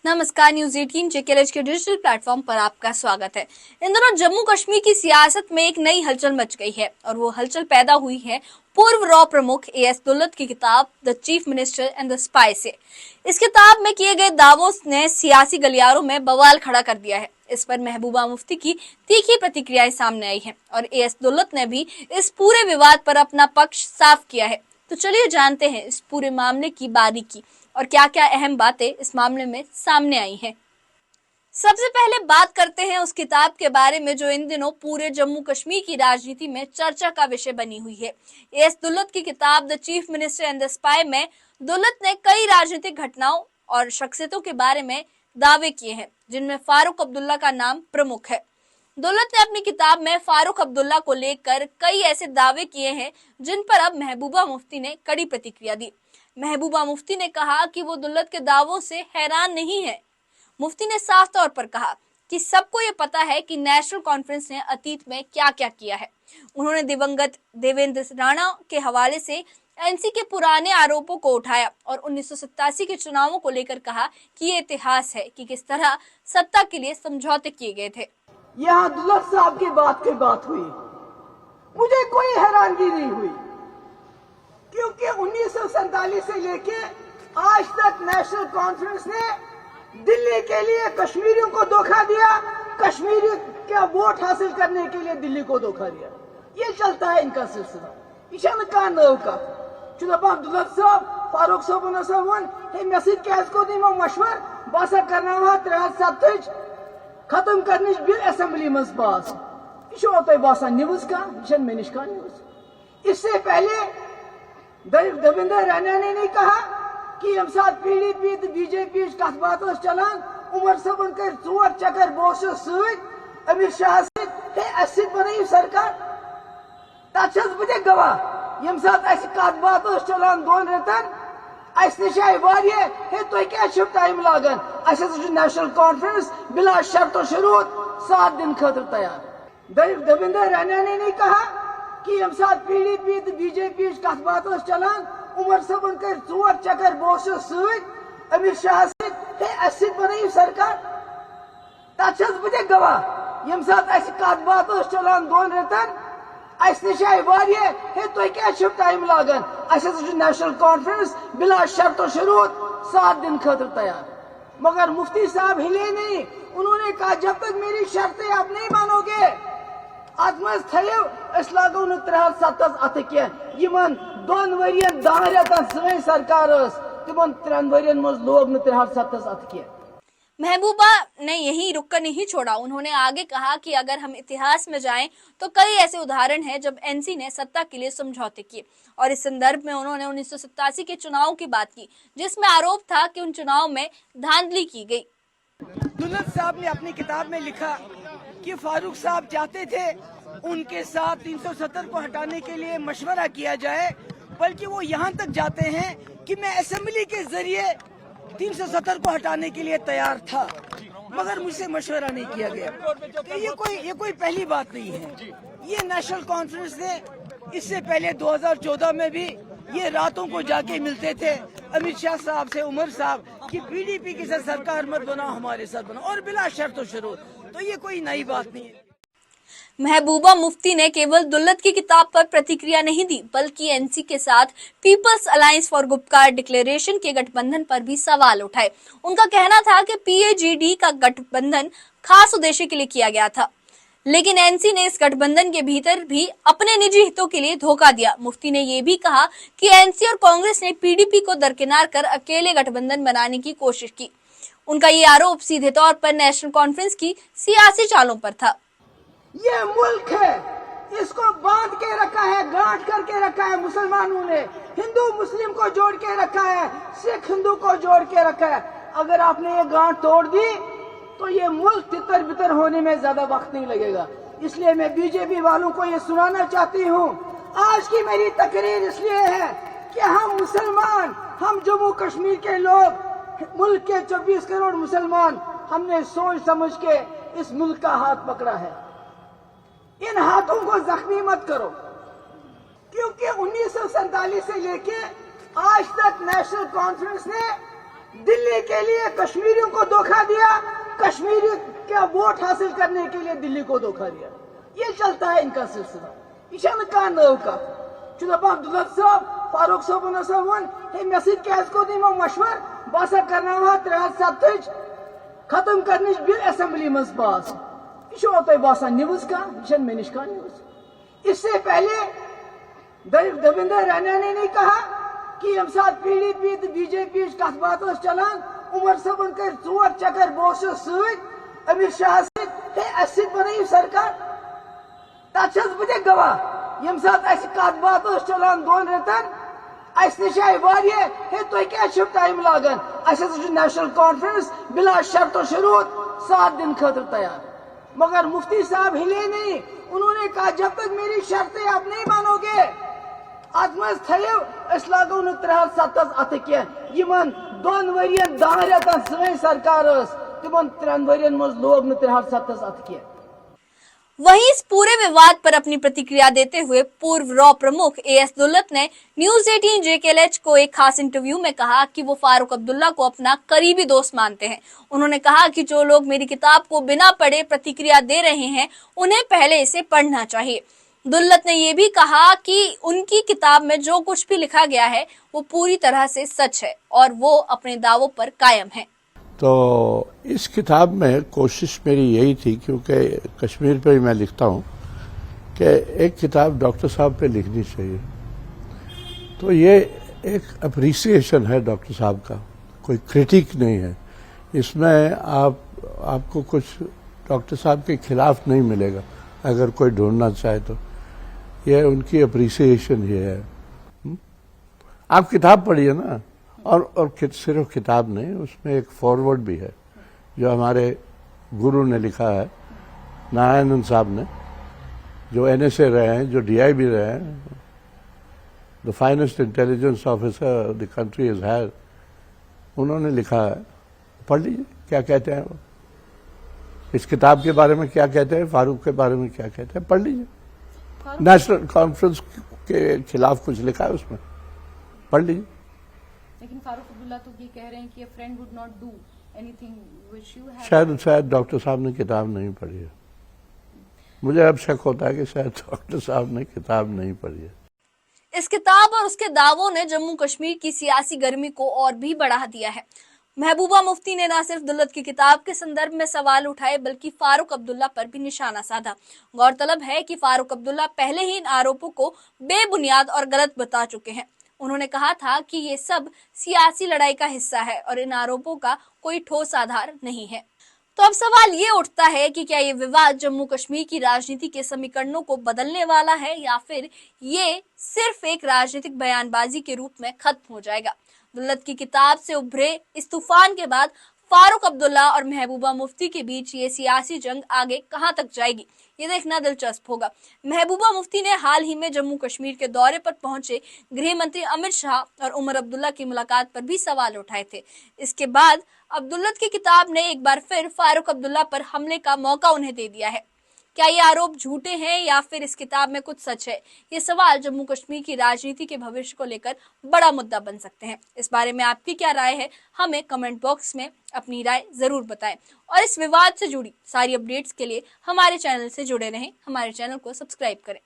नमस्कार, news 18 JKLH के digital platform पर आपका स्वागत है। इन दिनों जम्मू कश्मीर की सियासत में एक नई हलचल मच गई है और वो हलचल पैदा हुई है पूर्व रॉ प्रमुख एएस दुल्लत की किताब the chief minister and the spy से। इस किताब में किए गए दावों ने सियासी गलियारों में बवाल खड़ा कर दिया है। इस पर महबूबा मुफ्ती की तीखी प्रतिक्रियाएं सामने आई हैं और एएस दुल्लत ने भी इस पूरे विवाद पर अपना पक्ष साफ किया है। तो चलिए जानते हैं इस पूरे मामले की बारीकी और क्या क्या अहम बातें इस मामले में सामने आई हैं। सबसे पहले बात करते हैं उस किताब के बारे में जो इन दिनों पूरे जम्मू कश्मीर की राजनीति में चर्चा का विषय बनी हुई है। एएस दुल्लत की किताब the chief minister and the spy में दुल्लत ने कई राजनीतिक घटनाओं और शख्सियतों के बारे में दावे किए हैं, जिनमें फारूक अब्दुल्ला का नाम प्रमुख है। दुल्लत ने अपनी किताब में फारूक अब्दुल्ला को लेकर कई ऐसे दावे किए हैं जिन पर अब महबूबा मुफ्ती ने कड़ी प्रतिक्रिया दी। महबूबा मुफ्ती ने कहा कि वो दुल्लत के दावों से हैरान नहीं है। मुफ्ती ने साफ तौर पर कहा कि सबको ये पता है कि नेशनल कॉन्फ्रेंस ने अतीत में क्या क्या किया है। उन्होंने दिवंगत देवेंद्र राणा के हवाले से एनसी के पुराने आरोपों को उठाया और 1987 के चुनावों को लेकर कहा कि ये इतिहास है कि किस तरह सत्ता के लिए समझौते किए गए थे। यहाँ दुल्लत साहब की बात हुई, मुझे कोई हैरानगी नहीं हुई, क्योंकि 1947 से लेके आज तक नेशनल कॉन्फ्रेंस ने दिल्ली के लिए कश्मीरियों को धोखा दिया, कश्मीरी का वोट हासिल करने के लिए दिल्ली को धोखा दिया। ये चलता है इनका सिलसिला। ईशान का नव का चुनाव दुल्लत साहब फारूक साहब हे मेसिज कैस को दी मशवर बस करना 370 खत्म करने बिल असेंबली मज पास। यह बसान न्यूज का मे निश न्यूज। इससे पहले देवेंद्र राणा ने नहीं कहा कि यम साथ पीडीपी तो बीजेपी कथ बात चलान उमर सबन कर 4 चक्कर बोस अमित शाह से बन सरकार तथस बह गवाह यम साथ कथ बात चलान 2 रेतन निश आए तुम क्या टाइम लागान नेशनल कॉन्फ्रेंस बिला शर्त शरूत 7 दिन खतर तैयार। देवेंद्र राणा ने नहीं कहा कि यम साथ पीडीपी तो बीजेपी कथ बात चलान उमर सबन कर 4 चक्कर बोस अमित शाह से बन सरकार तथस बह गवाह यम साथ कथ बात चलान 2 रेतन निश आए तुम क्या टाइम लागान नेशनल कॉन्फ्रेंस बिला शर्त शरूत 7 दिन खतर तैयार। मगर मुफ्ती साहब हिले नहीं। उन्होंने कहा जब तक मेरी शर्तें आप नहीं मानोगे अत मज थो लागो 370 अत कह 2 वरियन 10 रेतन सी सरकार तिमन 3 वरियन मज लोग 370 अत कह। महबूबा ने यही रुककर नहीं छोड़ा। उन्होंने आगे कहा कि अगर हम इतिहास में जाएं तो कई ऐसे उदाहरण हैं जब एनसी ने सत्ता के लिए समझौते किए और इस संदर्भ में उन्होंने 1987 के चुनावों की बात की, जिसमें आरोप था कि उन चुनाव में धांधली की गई। दुल्लत साहब ने अपनी किताब में लिखा कि फारूक साहब चाहते थे उनके साथ 370 को हटाने के लिए मशवरा किया जाए, बल्कि वो यहाँ तक जाते हैं कि मैं असेंबली के जरिए 370 को हटाने के लिए तैयार था, मगर मुझसे मशवरा नहीं किया गया। तो ये कोई पहली बात नहीं है। ये नेशनल कॉन्फ्रेंस ने इससे पहले 2014 में भी ये रातों को जाके मिलते थे अमित शाह साहब से, उमर साहब कि पीडीपी के साथ सरकार मत बनाओ, हमारे साथ बनाओ और बिला शर्त व शरूत। तो ये कोई नई बात नहीं है। महबूबा मुफ्ती ने केवल दुल्लत की किताब पर प्रतिक्रिया नहीं दी, बल्कि एनसी के साथ people's alliance for Gupkar declaration के गठबंधन पर भी सवाल उठाए। उनका कहना था कि पीएजीडी का गठबंधन खास उद्देश्य के लिए किया गया था, लेकिन एनसी ने इस गठबंधन के भीतर भी अपने निजी हितों के लिए धोखा दिया। मुफ्ती ने यह भी कहा कि एनसी और कांग्रेस ने पीडीपी को दरकिनार कर अकेले गठबंधन बनाने की कोशिश की। उनका ये आरोप सीधे तौर पर नेशनल कॉन्फ्रेंस की सियासी चालों पर था। ये मुल्क है, इसको बांध के रखा है, गांठ करके रखा है मुसलमानों ने, हिंदू मुस्लिम को जोड़ के रखा है, सिख हिंदू को जोड़ के रखा है। अगर आपने ये गांठ तोड़ दी तो ये मुल्क तितर बितर होने में ज्यादा वक्त नहीं लगेगा। इसलिए मैं बीजेपी वालों को ये सुनाना चाहती हूँ, आज की मेरी तकरीर इसलिए है कि हम मुसलमान, हम जम्मू कश्मीर के लोग, मुल्क के 24 करोड़ मुसलमान, हमने सोच समझ के इस मुल्क का हाथ पकड़ा है। इन हाथों को जख्मी मत करो, क्योंकि 1947 से लेके आज तक नेशनल कॉन्फ्रेंस ने दिल्ली के लिए कश्मीरियों को धोखा दिया, कश्मीरी का वोट हासिल करने के लिए दिल्ली को धोखा दिया। ये चलता है इनका सिलसिला। इन का नव का दपान दुलत साहब फारूक साहब हसा वन हे मे सज को मशवर बह सा कर 370 खत्म करने बिल असेंबली मज पास। यह तुम बसान न्यूज का यह मे नश न्यूज। इससे पहले देवेंद्र रैना ने नहीं कहा कि यम साथ पीडीपी तो बीजेपी कथ बात चलान उमर सबन कर 4 चक्कर बोस अमित शाह सत बन सरकार तथस बह गवाह यम साथ कथ बात चलान 2 रेतन नश आए तुम क्या टाइम लागन नेशनल कॉन्फ्रेंस बिला शर्त शरूत 7 दिन खतर तैयार। मगर मुफ्ती साहब हिले नहीं। उन्होंने कहा जब तक मेरी शर्तें आप नहीं मानोगे अत मज थो लागो न 370 अत कह 2 वरियन 10 रेतन सी सरकार तिमन 3 वरियन मज लोग न 370 अत कह। वहीं इस पूरे विवाद पर अपनी प्रतिक्रिया देते हुए पूर्व रॉ प्रमुख एएस दुल्लत ने न्यूज 18 जेकेएलएच को एक खास इंटरव्यू में कहा कि वो फारूक अब्दुल्ला को अपना करीबी दोस्त मानते हैं। उन्होंने कहा कि जो लोग मेरी किताब को बिना पढ़े प्रतिक्रिया दे रहे हैं उन्हें पहले इसे पढ़ना चाहिए। दुल्लत ने यह भी कहा कि उनकी किताब में जो कुछ भी लिखा गया है वो पूरी तरह से सच है और वो अपने दावों पर कायम है। तो इस किताब में कोशिश मेरी यही थी, क्योंकि कश्मीर पे ही मैं लिखता हूँ, कि एक किताब डॉक्टर साहब पे लिखनी चाहिए। तो ये एक अप्रिसिएशन है डॉक्टर साहब का, कोई क्रिटिक नहीं है इसमें। आपको कुछ डॉक्टर साहब के खिलाफ नहीं मिलेगा अगर कोई ढूंढना चाहे तो। ये उनकी अप्रिसिएशन ही है। आप किताब पढ़िए ना। और सिर्फ किताब नहीं, उसमें एक फॉरवर्ड भी है जो हमारे गुरु ने लिखा है, नारायणन साहब ने, जो एनएसए रहे हैं, जो डीआईबी रहे हैं, the finest intelligence officer the country is had. उन्होंने लिखा है, पढ़ लीजिए क्या कहते हैं वो, इस किताब के बारे में क्या कहते हैं, फारूक के बारे में क्या कहते हैं, पढ़ लीजिए। नेशनल कॉन्फ्रेंस के खिलाफ कुछ लिखा है उसमें, पढ़ लीजिए। लेकिन फारूक अब्दुल्ला तो ये कह रहे हैं कि a friend would not do anything which you have। शायद डॉक्टर साहब ने किताब नहीं पढ़ी है। मुझे अब शक होता है कि शायद डॉक्टर साहब ने किताब नहीं पढ़ी है। इस किताब और उसके दावों ने जम्मू कश्मीर की सियासी गर्मी को और भी बढ़ा दिया है। महबूबा मुफ्ती ने न सिर्फ दुल्लत की किताब के संदर्भ में सवाल उठाए बल्कि फारूक अब्दुल्ला पर भी निशाना साधा। गौरतलब है कि फारूक अब्दुल्ला पहले ही इन आरोपों को बेबुनियाद और गलत बता चुके हैं। उन्होंने कहा था कि ये सब सियासी लड़ाई का हिस्सा है और इन आरोपों का कोई ठोस आधार नहीं है। तो अब सवाल ये उठता है कि क्या ये विवाद जम्मू कश्मीर की राजनीति के समीकरणों को बदलने वाला है या फिर ये सिर्फ एक राजनीतिक बयानबाजी के रूप में खत्म हो जाएगा। दुल्लत की किताब से उभरे इस तूफान के बाद फारूक अब्दुल्ला और महबूबा मुफ्ती के बीच ये सियासी जंग आगे कहां तक जाएगी, ये देखना दिलचस्प होगा। महबूबा मुफ्ती ने हाल ही में जम्मू कश्मीर के दौरे पर पहुंचे गृह मंत्री अमित शाह और उमर अब्दुल्ला की मुलाकात पर भी सवाल उठाए थे। इसके बाद अब्दुल्लत की किताब ने एक बार फिर फारूक अब्दुल्ला पर हमले का मौका उन्हें दे दिया है। क्या ये आरोप झूठे हैं या फिर इस किताब में कुछ सच है? ये सवाल जम्मू कश्मीर की राजनीति के भविष्य को लेकर बड़ा मुद्दा बन सकते हैं। इस बारे में आपकी क्या राय है, हमें कमेंट बॉक्स में अपनी राय जरूर बताएं और इस विवाद से जुड़ी सारी अपडेट्स के लिए हमारे चैनल से जुड़े रहें। हमारे चैनल को सब्सक्राइब करें।